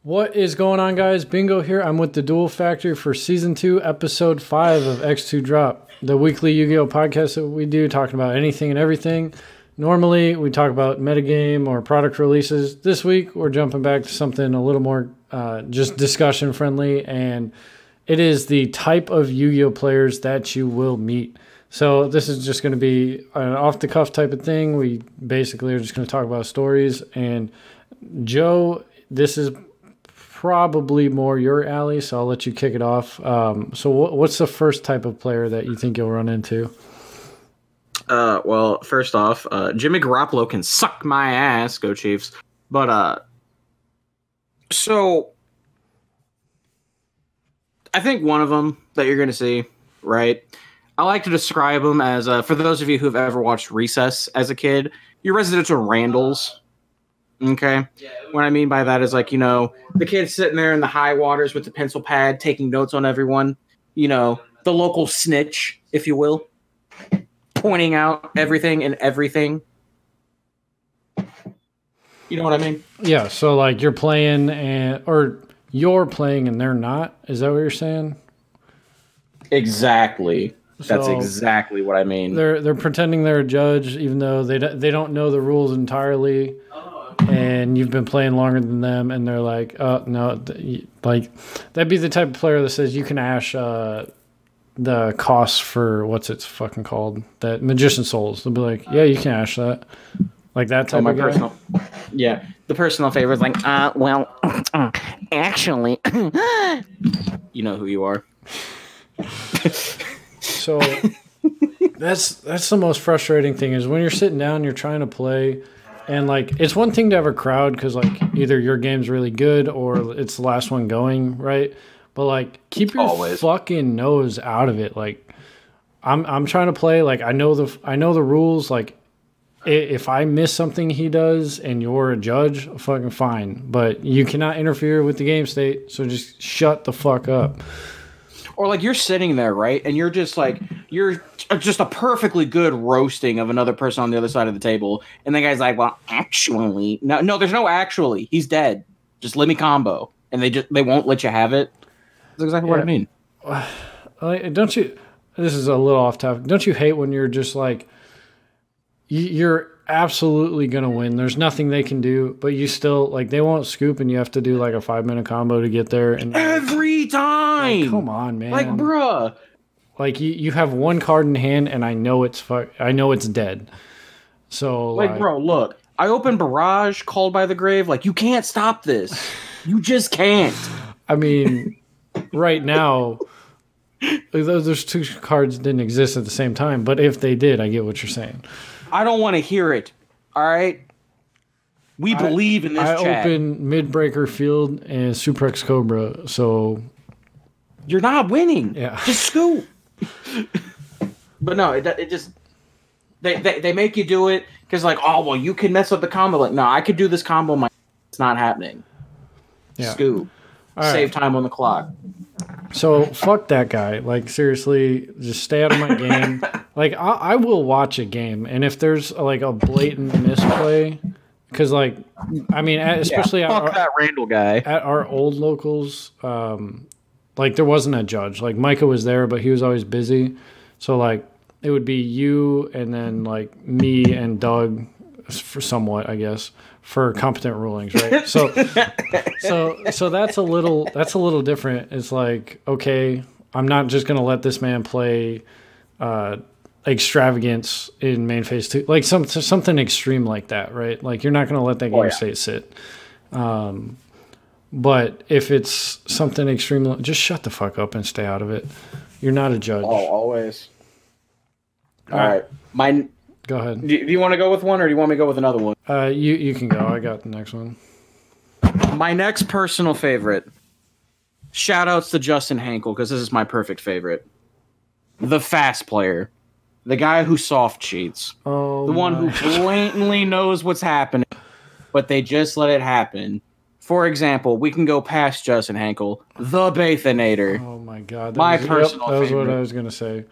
What is going on, guys? Bingo here. I'm with the Duel Factory for Season 2, Episode 5 of X-2 Drop, the weekly Yu-Gi-Oh! Podcast that we do, talking about anything and everything. Normally, we talk about metagame or product releases. This week, we're jumping back to something a little more just discussion-friendly, and it is the type of Yu-Gi-Oh! Players that you will meet. So this is just going to be an off-the-cuff type of thing. We basically are just going to talk about stories. And Joe, this is probably more your alley, so I'll let you kick it off. So what's the first type of player that you think you'll run into? Well, first off, Jimmy Garoppolo can suck my ass, go Chiefs. But, so, I think one of them that you're going to see, right? I like to describe them as, for those of you who've ever watched Recess as a kid, your residential Randalls. Okay. What I mean by that is, like, you know, the kid sitting there in the high waters with the pencil pad, taking notes on everyone. You know, the local snitch, if you will, pointing out everything and everything. You know what I mean? Yeah. So like you're playing and they're not. Is that what you're saying? Exactly. That's So exactly what I mean. they're pretending they're a judge, even though they don't know the rules entirely. And you've been playing longer than them, and they're like, "Oh no!" Like that'd be the type of player that says you can ash the costs for what's it's fucking called, that Magician Souls. They'll be like, "Yeah, you can ash that." Like that type of guy. Personal, yeah, the personal favorite is like, well, actually, you know who you are. So that's the most frustrating thing is when you're sitting down, you're trying to play. And, like, it's one thing to have a crowd because, like, either your game's really good or it's the last one going, right? But, like, keep your fucking nose out of it. Like, I'm trying to play. Like, I know the rules. Like, if I miss something he does and you're a judge, fucking fine. But you cannot interfere with the game state, so just shut the fuck up. Or, like, you're sitting there, right? And you're just, like, you're just a perfectly good roasting of another person on the other side of the table. And the guy's like, well, actually. No, there's no actually. He's dead. Just let me combo. And they won't let you have it. That's exactly what I mean. Don't you... This is a little off topic. Don't you hate when you're just, like... You're absolutely going to win. There's nothing they can do, but you still... Like, they won't scoop and you have to do, like, a 5-minute combo to get there. And every time! Like, come on, man. Like, bruh. Like you have one card in hand, and I know it's dead. So like, bro, look, I opened Barrage, Called by the Grave. Like, you can't stop this. You just can't. I mean, right now, those two cards didn't exist at the same time. But if they did, I get what you're saying. I don't want to hear it. All right. We believe in this. I open Midbreaker Field and Suprex Cobra, so you're not winning. Yeah, just scoop. But no, it just they make you do it because, like, oh well, you can mess up the combo. Like, no, I could do this combo. It's not happening. Yeah. Scoop. Save time on the clock. So fuck that guy. Like, seriously, just stay out of my game. Like, I will watch a game, and if there's like a blatant misplay, because, like, I mean, especially fuck that Randall guy at our old locals. Like, there wasn't a judge. Like, Micah was there, but he was always busy. So, like, it would be you and then, like, me and Doug for somewhat, I guess, for competent rulings, right? So that's a little different. It's like, okay, I'm not just going to let this man play extravagance in main phase 2. Like, something extreme like that, right? Like, you're not going to let that game state sit. But if it's something extreme, just shut the fuck up and stay out of it. You're not a judge. Oh, always. All right. Go ahead. Do you want to go with one, or do you want me to go with another one? You can go. I got the next one. My next personal favorite. Shout outs to Justin Hankel, because this is my perfect favorite. The fast player. The guy who soft cheats. Oh, the one who blatantly knows what's happening, but they just let it happen. For example, we can go past Justin Hankel, the Bathinator. Oh my god, that was what I was gonna say.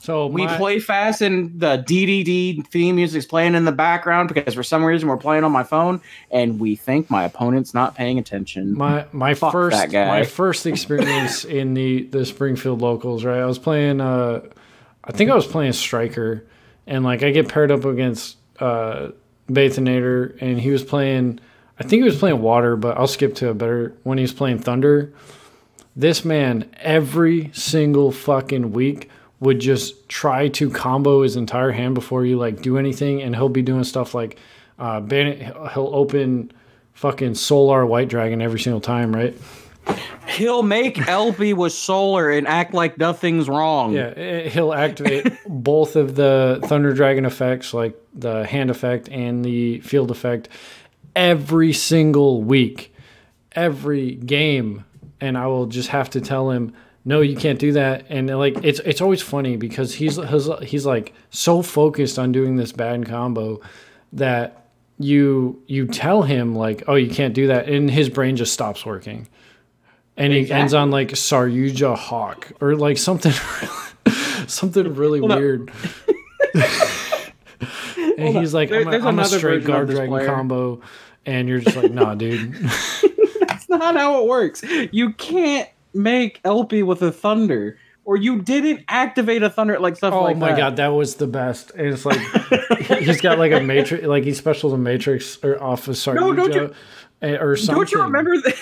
So we play fast and the DDD theme music's playing in the background because for some reason we're playing on my phone and we think my opponent's not paying attention. My first experience in the Springfield locals, right? I was playing I think I was playing Striker, and like I get paired up against Bathinator, and he was playing, I think he was playing Water, but I'll skip to a better when he was playing Thunder. This man every single fucking week would just try to combo his entire hand before you like do anything, and he'll be doing stuff like he'll open fucking Solar White Dragon every single time, right? He'll make LP with Solar and act like nothing's wrong. Yeah, he'll activate both of the Thunder Dragon effects, like the hand effect and the field effect, every single week, every game, and I will just have to tell him, no, you can't do that. And like it's always funny because he's like so focused on doing this bad combo that you tell him like, oh, you can't do that, and his brain just stops working, and he ends on like Saryuja Hawk or like something really weird. And he's like, I'm a straight guard dragon combo, and you're just like, nah, dude. That's not how it works. You can't make LP with a Thunder, or you didn't activate a Thunder, like stuff like that. Oh my god, that was the best. And it's like he's got like a matrix, like he specials a matrix or off of Saryuja or something. Don't you remember that?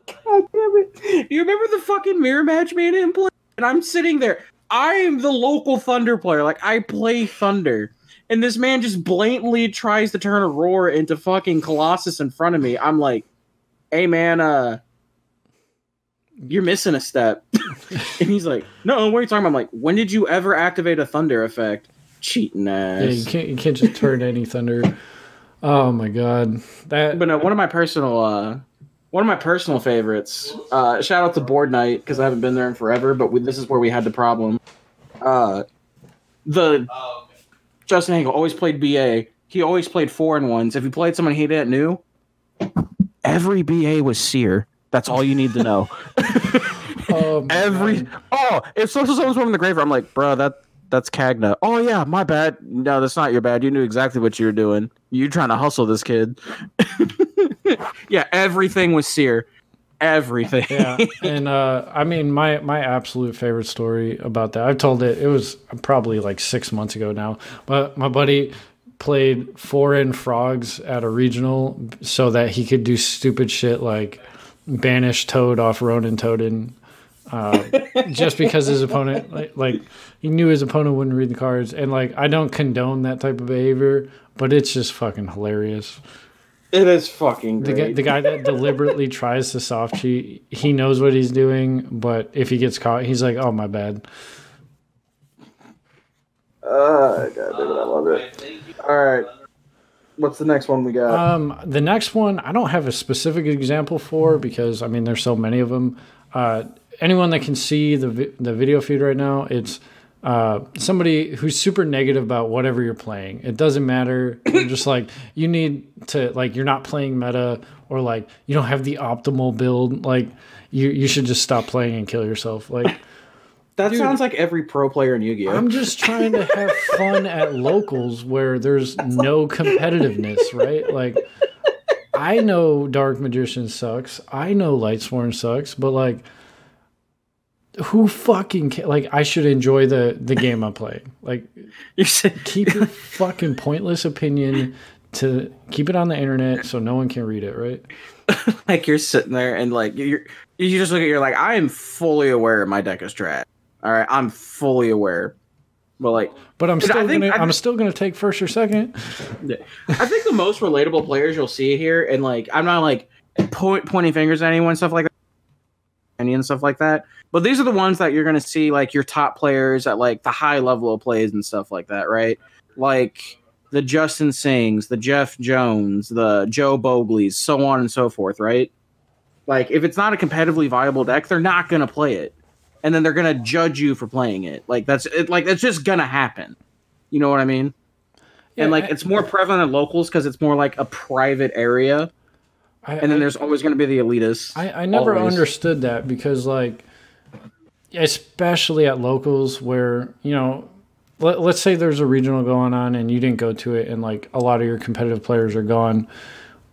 God damn it! You remember the fucking mirror match made him play? And I'm sitting there. I am the local Thunder player. Like I play Thunder, and this man just blatantly tries to turn a Roar into fucking Colossus in front of me. I'm like, hey man, you're missing a step. And he's like, no, what are you talking about? I'm like, when did you ever activate a Thunder effect? Cheating ass. Yeah, you can't just turn any Thunder. Oh my god. But no, one of my personal favorites, shout out to Board Night, because I haven't been there in forever, but this is where we had the problem. Justin Hankel always played BA. He always played 4-in-1s. If he played someone he didn't knew, every BA was Seer. That's all you need to know. If someone's from the graveyard, I'm like, bro, that's Cagna. Oh yeah, my bad. No, that's not your bad. You knew exactly what you were doing. You're trying to hustle this kid. Yeah, everything was Seer. Everything. Yeah, and I mean, my absolute favorite story about that, I've told it. It was probably like 6 months ago now, but my buddy played 4-in frogs at a regional so that he could do stupid shit like banish Toad off Ronin Toadin, just because his opponent like he knew his opponent wouldn't read the cards, and like I don't condone that type of behavior, but it's just fucking hilarious. It is fucking great. The guy that deliberately tries to soft cheat, he knows what he's doing, but if he gets caught, he's like, oh, my bad. God damn it, I love it. All right. What's the next one we got? The next one, I don't have a specific example for because, I mean, there's so many of them. Anyone that can see the video feed right now, it's somebody who's super negative about whatever you're playing. It doesn't matter. You're just like, you need to, like, you're not playing meta, or like, you don't have the optimal build. Like, you should just stop playing and kill yourself. Like, that dude, sounds like every pro player in Yu-Gi-Oh! I'm just trying to have fun at locals where there's no competitiveness, right? Like, I know Dark Magician sucks. I know Lightsworn sucks, but like, who fucking like? I should enjoy the game I'm playing. Like, you said, keep your fucking pointless opinion to keep it on the internet so no one can read it, right? Like, you're sitting there and like you just look at, you're like, I am fully aware my deck is trash. All right, I'm fully aware, but I'm still gonna take first or second. I think the most relatable players you'll see here, and like, I'm not like pointing fingers at anyone, stuff like that, and stuff like that. But these are the ones that you're gonna see, like your top players at like the high level of plays and stuff like that, right? Like the Justin Sings, the Jeff Jones, the Joe Bogleys, so on and so forth, right? Like, if it's not a competitively viable deck, they're not gonna play it. And then they're gonna judge you for playing it. Like, that's it. Like, it's just gonna happen. You know what I mean? Yeah, and like, it's more prevalent at locals because it's more like a private area. And then there's always gonna be the elitists. I never understood that because, like, especially at locals where, you know, let's say there's a regional going on and you didn't go to it and like a lot of your competitive players are gone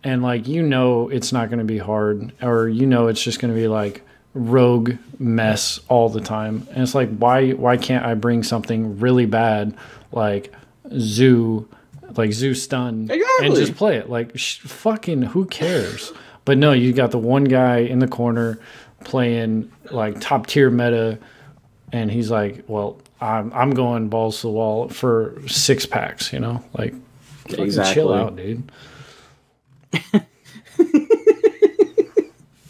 and like, you know, it's not going to be hard, or, you know, it's just going to be like rogue mess all the time. And it's like, why can't I bring something really bad like Zoo Stun and just play it? Like, fucking who cares? But no, you got the one guy in the corner playing like top tier meta, and he's like, well, I'm going balls to the wall for 6 packs, you know? Like, exactly. Chill out, dude.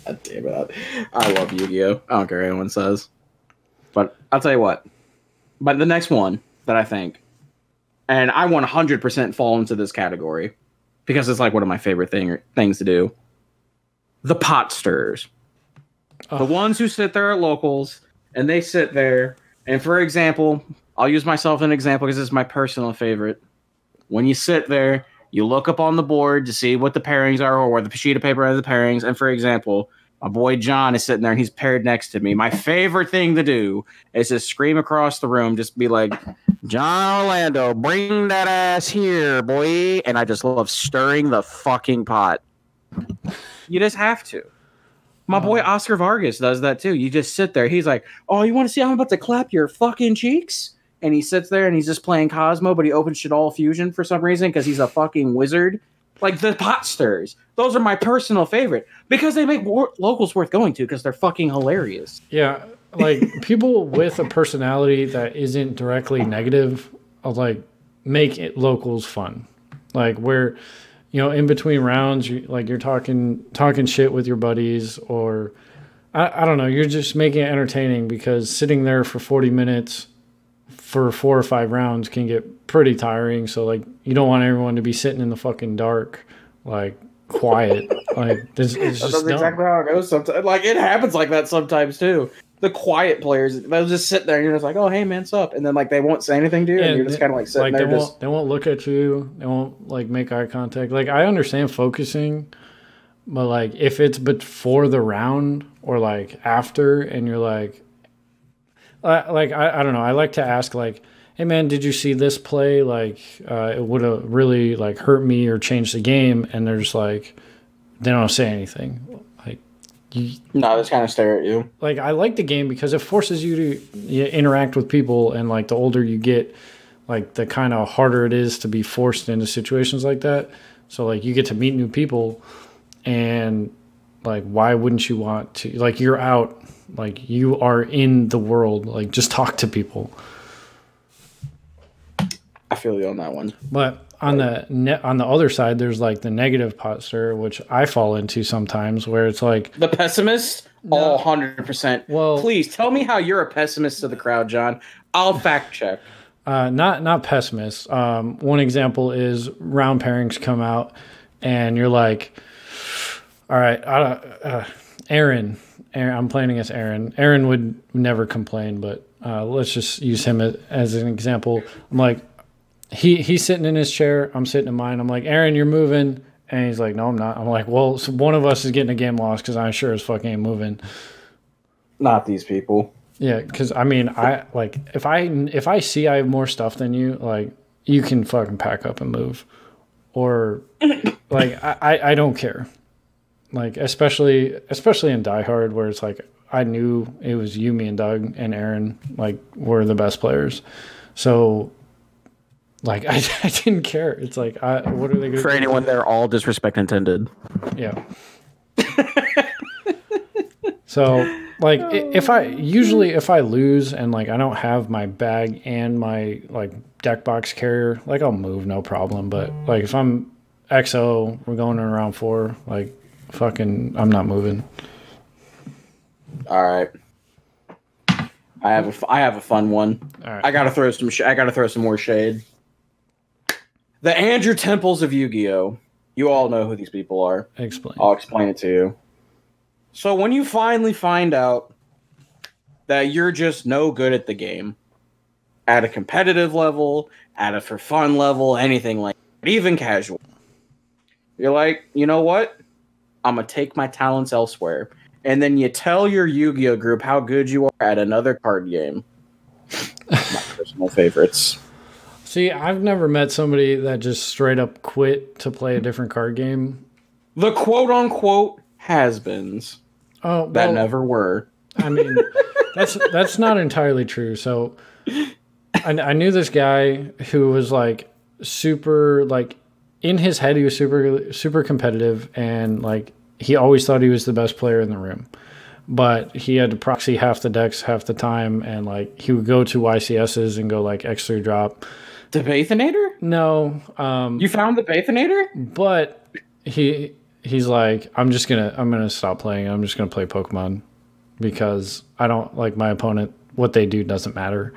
God damn it. I love Yu-Gi-Oh! I don't care what anyone says. But I'll tell you what. But the next one that I think, and I 100% fall into this category because it's like one of my favorite things to do. The Pot Stirrers. Oh. The ones who sit there at locals, and they sit there, and for example, I'll use myself as an example because it's my personal favorite. When you sit there, you look up on the board to see what the pairings are or where the sheet of paper has the pairings. And for example, my boy John is sitting there and he's paired next to me. My favorite thing to do is to scream across the room, just be like, John Orlando, bring that ass here, boy. And I just love stirring the fucking pot. You just have to. My boy Oscar Vargas does that too. You just sit there. He's like, oh, you want to see how I'm about to clap your fucking cheeks? And he sits there and he's just playing Cosmo, but he opens Shaddoll Fusion for some reason because he's a fucking wizard. Like the Pot Stirrers. Those are my personal favorite because they make locals worth going to because they're fucking hilarious. Yeah, like people with a personality that isn't directly negative, like make it locals fun. Like where, you know, in between rounds, you're talking shit with your buddies, or I don't know, you're just making it entertaining because sitting there for 40 minutes for 4 or 5 rounds can get pretty tiring. So like, you don't want everyone to be sitting in the fucking dark, like quiet. Like it's just that's exactly how it goes sometimes. Like it happens like that sometimes too. The quiet players, they'll just sit there and you're just like, oh hey man, what's up? And then like they won't say anything to you, and you're just kind of like sitting there. They won't look at you. They won't like make eye contact. Like I understand focusing, but like if it's before the round or like after, and you're like I don't know. I like to ask like, hey man, did you see this play? Like it would have really like hurt me or changed the game. And they're just like, they don't say anything. Like no, they just kind of stare at you. Like I like the game because it forces you to interact with people. And like the older you get, like the kind of harder it is to be forced into situations like that. So like you get to meet new people, and like, why wouldn't you want to, like, you're out, like you are in the world, like just talk to people. I feel you on that one. But on the other side, there's like the negative Pot Stirrer, which I fall into sometimes, where it's like the pessimist. No. 100%. Well, please tell me how you're a pessimist to the crowd, John. I'll fact check. Not pessimist. One example is round pairings come out, and you're like, all right, Aaron, I'm playing against Aaron. Aaron would never complain, but let's just use him as an example. I'm like, he's sitting in his chair, I'm sitting in mine. I'm like, Aaron, you're moving. And he's like, no, I'm not. I'm like, well, so one of us is getting a game lost because I sure as fuck ain't moving. Not these people. Yeah, because I mean, I like if I see I have more stuff than you, like you can fucking pack up and move, or like I don't care. Like especially in Die Hard, where it's like I knew it was you, me, and Doug and Aaron like were the best players, so like I didn't care. It's like what are they going to for anyone? They're all disrespect intended. Yeah. So like if I lose and like I don't have my bag and my like deck box carrier, like I'll move no problem. But like if I'm XO, we're going in round 4, like fucking I'm not moving. All right. I have a fun one. All right. I gotta throw some more shade. The Andrew Temples of Yu-Gi-Oh! You all know who these people are. Explain. I'll explain it to you. So when you finally find out that you're just no good at the game, at a competitive level, at a for fun level, anything like that, even casual, you're like, you know what? I'm going to take my talents elsewhere. and then you tell your Yu-Gi-Oh group how good you are at another card game. My personal favorites. See, I've never met somebody that just straight up quit to play a different card game. The quote-unquote has-beens. Oh, well, that never were. I mean, that's not entirely true. So I knew this guy who was like super, like in his head, he was super competitive, and like he always thought he was the best player in the room. But he had to proxy half the decks half the time, and like he would go to YCSs and go like X-2 drop. The Bathinator? No. You found the Bathinator? But he's like, I'm gonna stop playing. I'm just gonna play Pokemon because I don't like my opponent. What they do doesn't matter.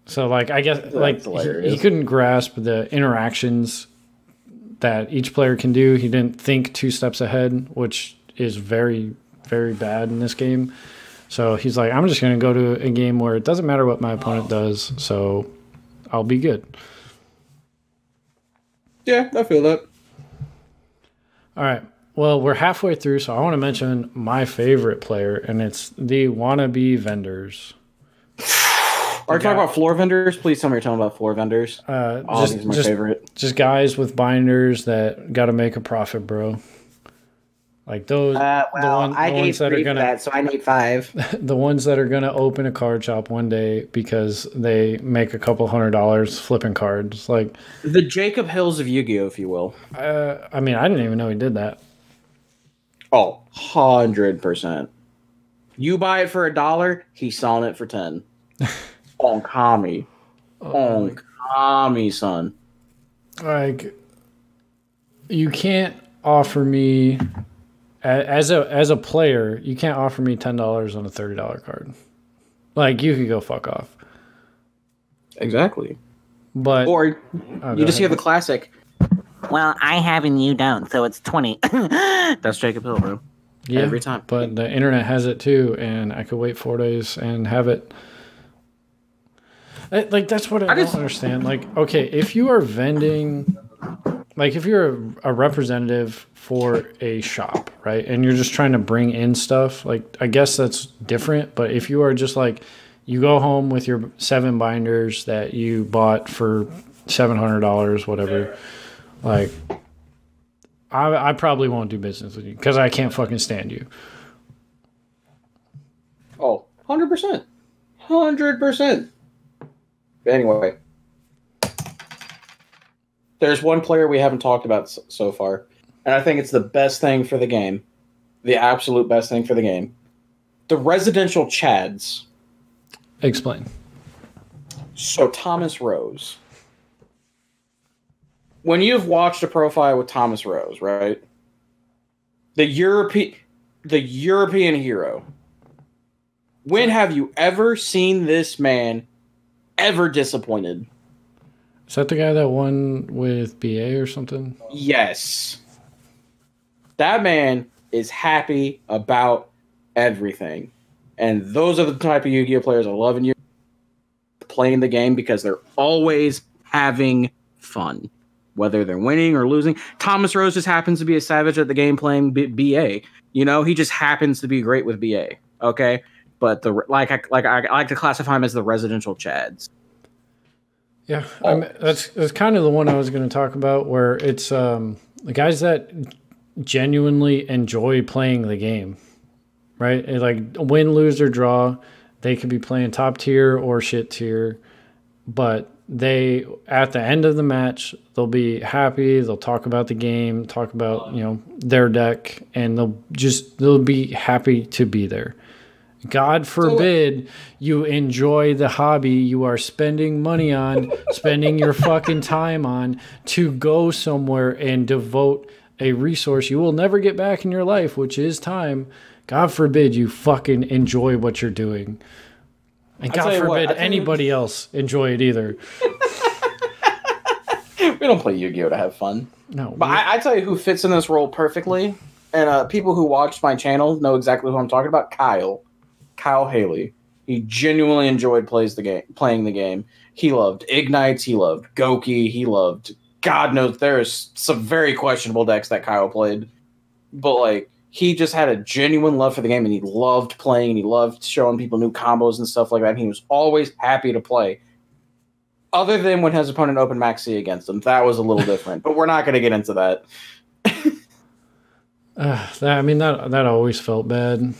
So like I guess That's like he couldn't grasp the interactions that each player can do. He didn't think 2 steps ahead, which is very, very bad in this game. So he's like, I'm just gonna go to a game where it doesn't matter what my opponent does, so I'll be good. Yeah, I feel that. All right. Well, we're halfway through, so I want to mention my favorite player, and it's the wannabe vendors. Are you talking about floor vendors? Please tell me you're talking about floor vendors. These are my favorite. Just guys with binders that got to make a profit, bro. Like those. I need 3 for that, so I need 5. The ones that are gonna open a card shop one day because they make a couple $100 flipping cards, like the Jacob Hills of Yu-Gi-Oh, if you will. I mean, I didn't even know he did that. Oh, 100%. You buy it for $1, he's selling it for 10. On Kami. On Kami, son. Like, you can't offer me as a player, you can't offer me $10 on a $30 card. Like, you could go fuck off. Exactly. But or you just hear the classic. Well, I have and you don't, so it's 20. That's Jacob Hill, bro. Yeah, every time. But the internet has it too, and I could wait 4 days and have it. Like, that's what I don't understand. Like, okay, if you are vending, like if you're a representative for a shop, right, and you're just trying to bring in stuff, like I guess that's different. But if you are just like, you go home with your 7 binders that you bought for $700, whatever, like I probably won't do business with you because I can't fucking stand you. Oh, 100%. 100%. Anyway, there's one player we haven't talked about so far, and I think it's the best thing for the game. The absolute best thing for the game. The residential Chads. Explain. So, Thomas Rose. When you've watched a profile with Thomas Rose, right? The European hero. When have you ever seen this man ever disappointed? Is that the guy that won with BA or something? Yes. That man is happy about everything. And those are the type of Yu-Gi-Oh players I love in Yu-Gi-Oh, playing the game because they're always having fun. Whether they're winning or losing. Thomas Rose just happens to be a savage at the game playing BA. You know, he just happens to be great with BA. Okay? But I like to classify him as the residential Chads. Yeah, that's kind of the one I was going to talk about, where it's the guys that genuinely enjoy playing the game, right? Like win, lose, or draw, they could be playing top tier or shit tier, but they at the end of the match they'll be happy. They'll talk about the game, talk about their deck, and they'll be happy to be there. God forbid you enjoy the hobby you are spending money on, spending your fucking time on, to go somewhere and devote a resource you will never get back in your life, which is time. God forbid you fucking enjoy what you're doing. And God forbid anybody else enjoy it either. We don't play Yu-Gi-Oh to have fun. No. But I tell you who fits in this role perfectly, and people who watch my channel know exactly who I'm talking about. Kyle Haley. He genuinely enjoyed playing the game. He loved Ignites. He loved Goki. He loved, God knows, there's some very questionable decks that Kyle played. But, like, he just had a genuine love for the game, and he loved playing, and he loved showing people new combos and stuff like that. And he was always happy to play. Other than when his opponent opened Max C against him. That was a little different. But we're not going to get into that. That always felt bad.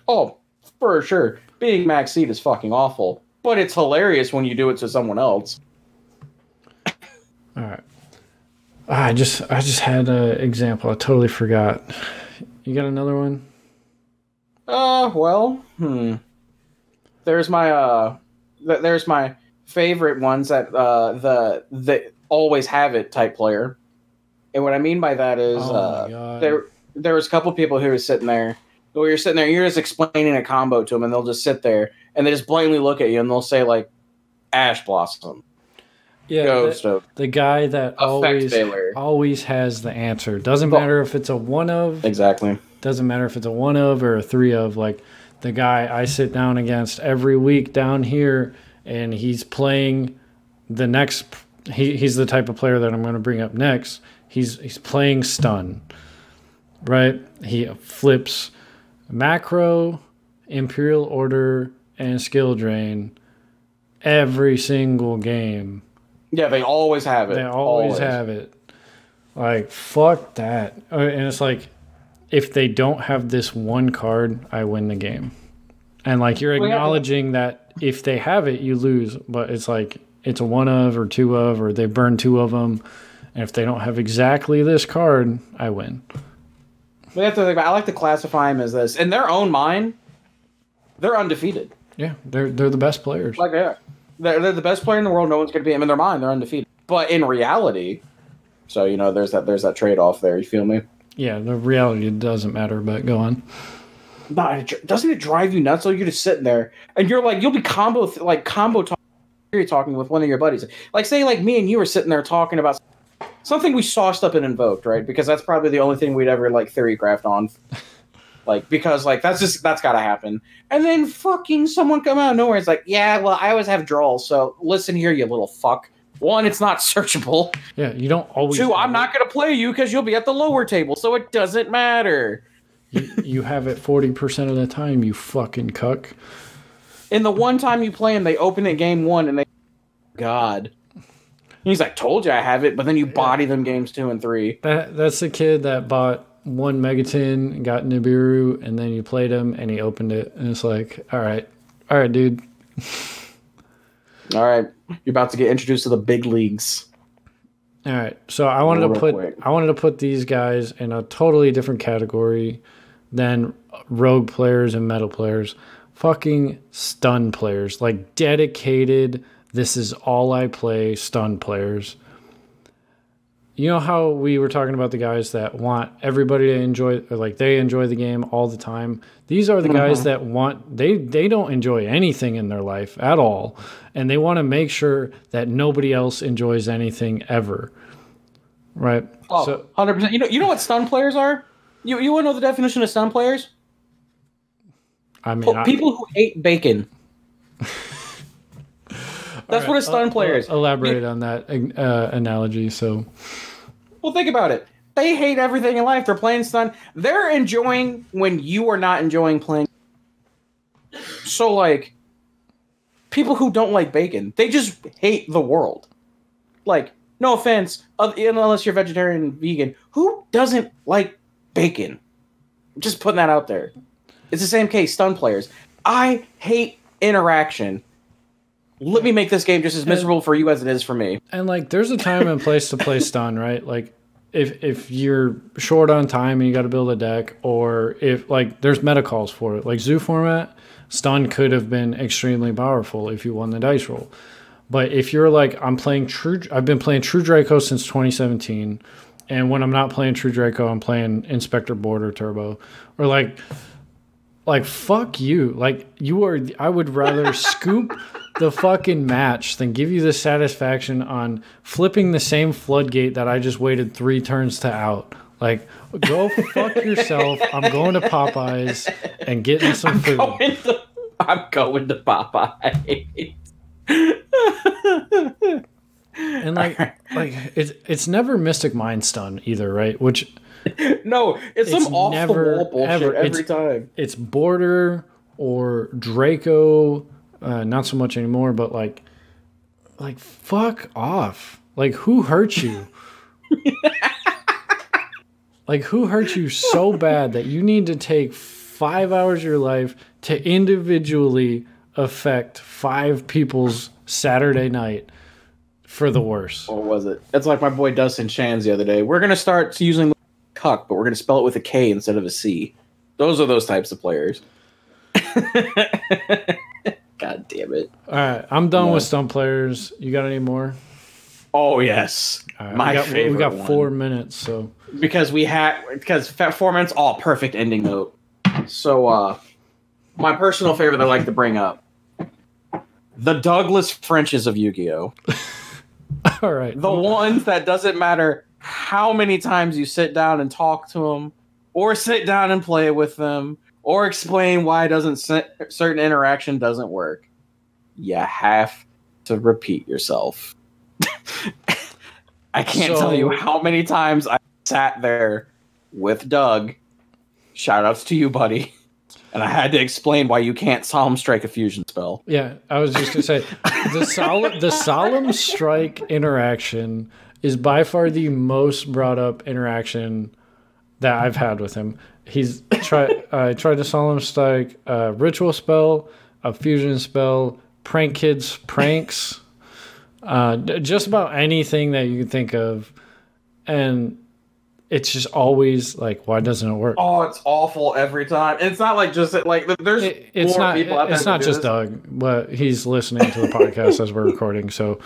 Oh, for sure. Being Max Seed is fucking awful. But it's hilarious when you do it to someone else. All right. I just had an example. I totally forgot. You got another one? There's my favorite ones that the always have it type player. And what I mean by that is there was a couple people who were sitting there. Where you're sitting there, you're just explaining a combo to them, and they'll just sit there and they just blatantly look at you, and they'll say like, "Ash Blossom." Yeah, the guy that always has the answer. Doesn't matter if it's a one of. Exactly. Doesn't matter if it's a one of or a three of. Like the guy I sit down against every week down here, and he's playing the next. He's the type of player that I'm going to bring up next. He's playing stun, right? He flips macro, Imperial Order, and skill drain every single game. Yeah, they always have it. They always have it. Like, fuck that. And it's like, if they don't have this one card, I win the game. And, like, you're acknowledging that if they have it, you lose. But it's like, it's a one of or two of, or they burn two of them. And if they don't have exactly this card, I win. We have to think about, I like to classify them as this. In their own mind, they're undefeated. Yeah, they're the best players. Like, yeah. They're the best player in the world. No one's going to beat them. In their mind, they're undefeated. But in reality, so, you know, there's that trade-off there. You feel me? Yeah, the reality doesn't matter, but go on. Nah, doesn't it drive you nuts? So you're just sitting there, and you're like, you'll be combo talking with one of your buddies. Like, say, like, me and you were sitting there talking about something we sauced up and invoked, right? Because that's probably the only thing we'd ever, like, theorycraft on. Like, because, like, that's got to happen. And then fucking someone come out of nowhere. It's like, yeah, well, I always have draws, so listen here, you little fuck. One, it's not searchable. Yeah, you don't always. Two, I'm not going to play you because you'll be at the lower table, so it doesn't matter. You have it 40% of the time, you fucking cuck. And the one time you play them, they open it game one, and they... God. He's like, told you I have it, but then you body them games 2 and 3. That's the kid that bought one Megaton and got Nibiru, and then you played him, and he opened it, and it's like, all right, dude. All right, you're about to get introduced to the big leagues. All right, so I wanted to put these guys in a totally different category than rogue players and meta players. Fucking stun players, like dedicated. This is all I play. Stun players. You know how we were talking about the guys that want everybody to enjoy, or like they enjoy the game all the time? These are the guys that want, they don't enjoy anything in their life at all. And they want to make sure that nobody else enjoys anything ever. Right? Oh, so, 100%. You know what stun players are? You want to know the definition of stun players? I mean, people who hate bacon. That's what a stun player is. Elaborate on that analogy. So, well, think about it. They hate everything in life. They're playing stun. They're enjoying when you are not enjoying playing. So, like, people who don't like bacon, they just hate the world. Like, no offense, unless you're vegetarian and vegan, who doesn't like bacon? Just putting that out there. It's the same case. Stun players. I hate interaction. Let me make this game just as miserable for you as it is for me. And, like, there's a time and place to play stun, right? Like, if you're short on time and you got to build a deck, or if, like, there's meta calls for it. Like, zoo format, stun could have been extremely powerful if you won the dice roll. But if you're like, I've been playing True Draco since 2017, and when I'm not playing True Draco, I'm playing Inspector Border Turbo. Or, like, fuck you. Like, I would rather scoop the fucking match than give you the satisfaction on flipping the same floodgate that I just waited 3 turns to out. Like, go fuck yourself. I'm going to Popeyes and getting some food. I'm going to Popeyes. And like it's never Mystic Mind stun either, right? Which No, it's some off the wall bullshit every time. It's Border or Draco, not so much anymore, but like fuck off. Like, who hurt you? Like, who hurt you so bad that you need to take 5 hours of your life to individually affect 5 people's Saturday night for the worse? What was it? It's like my boy Dustin Shans the other day. We're going to start using cuck, but we're going to spell it with a K instead of a C. Those are those types of players. God damn it. All right, I'm done with stump players. You got any more? Oh, yes. Right, my favorite We got one. 4 minutes, so. Because 4 minutes, perfect ending note. So, my personal favorite I like to bring up. The Douglas Frenches of Yu-Gi-Oh! All right. The ones that doesn't matter how many times you sit down and talk to them, or sit down and play with them, or explain why certain interaction doesn't work. You have to repeat yourself. I can't tell you how many times I sat there with Doug. Shout outs to you, buddy. And I had to explain why you can't Solemn Strike a fusion spell. Yeah, I was just going to say, the Solemn Strike interaction is by far the most brought up interaction that I've had with him. He's tried to Solemn Strike a ritual spell, a fusion spell, prank kids pranks, just about anything that you can think of. And it's just always like, why doesn't it work? Oh, it's awful every time. It's not like just like there's it's more not people out there. It's not just this. Doug, but he's listening to the podcast as we're recording. So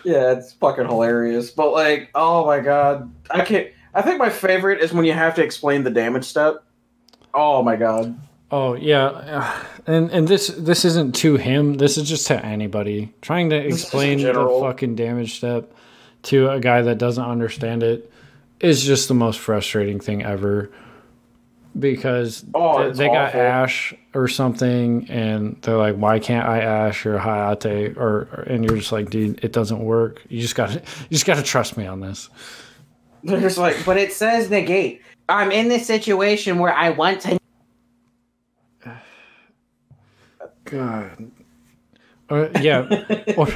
yeah, it's fucking hilarious. But like, oh my god, I can't. I think my favorite is when you have to explain the damage step. Oh my god. Oh yeah, and this isn't to him. This is just to anybody trying to explain the fucking damage step to a guy that doesn't understand it. Is just the most frustrating thing ever, because they got Ash or something, and they're like, "Why can't I Ash or Hayate?" And you're just like, "Dude, it doesn't work. You just got to trust me on this." They're just like, "But it says negate. I'm in this situation where I want to." God. Yeah, or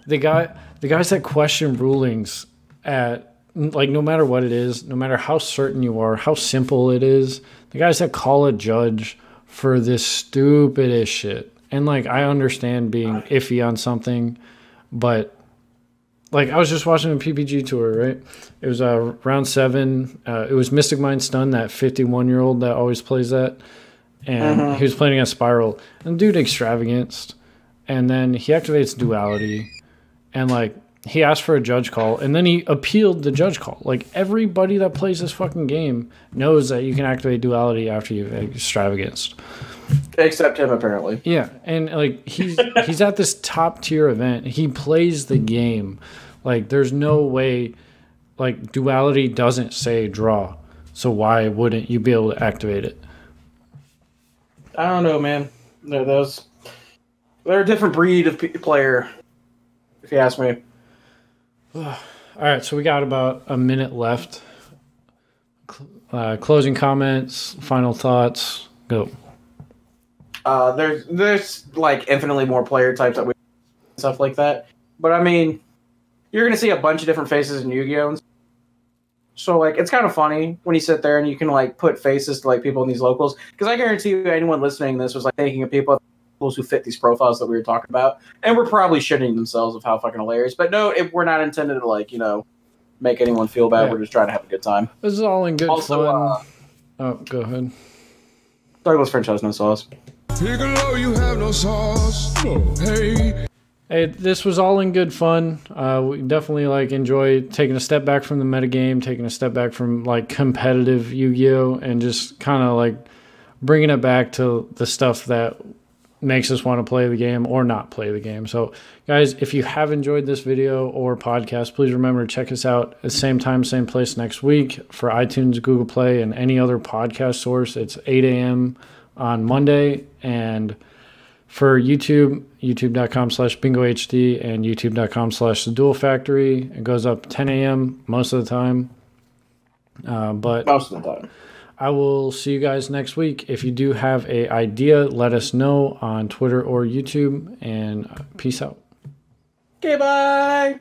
the guys that question rulings at. Like, no matter what it is, no matter how certain you are, how simple it is, the guys that call a judge for this stupidest shit. And, like, I understand being iffy on something, but, like, I was just watching a PPG tour, right? It was round 7. It was Mystic Mind Stun, that 51-year-old that always plays that. And he was playing against Spiral. And the dude extravaganced. And then he activates Duality. And, like, he asked for a judge call, and then he appealed the judge call. Like, everybody that plays this fucking game knows that you can activate Duality after you've extravaganced. Except him, apparently. Yeah, and, like, he's at this top-tier event. He plays the game. Like, there's no way... Like, Duality doesn't say draw, so why wouldn't you be able to activate it? I don't know, man. They're a different breed of player, if you ask me. All right, so we got about a minute left. Closing comments, final thoughts, go. There's like infinitely more player types that we stuff like that, but I mean, you're gonna see a bunch of different faces in Yu-Gi-Oh! So like, it's kind of funny when you sit there and you can like put faces to like people in these locals, because I guarantee you, anyone listening to this was like thinking of people who fit these profiles that we were talking about, and we're probably shitting themselves of how fucking hilarious. But no, we're not intended to like, make anyone feel bad. Yeah. We're just trying to have a good time. This is all in good fun. Oh, go ahead. Douglas French has no sauce. Piccolo, you have no sauce. Hey, this was all in good fun. We definitely like enjoy taking a step back from the metagame, taking a step back from like competitive Yu-Gi-Oh, and just kind of like bringing it back to the stuff that makes us want to play the game or not play the game. So, guys, if you have enjoyed this video or podcast, please remember to check us out at the same time, same place next week for iTunes, Google Play, and any other podcast source. It's 8 a.m. on Monday. And for YouTube, youtube.com/bingohd and youtube.com/theduelfactory. It goes up 10 a.m. most of the time. But Most of the time. I will see you guys next week. If you do have an idea, let us know on Twitter or YouTube. And peace out. Okay, bye.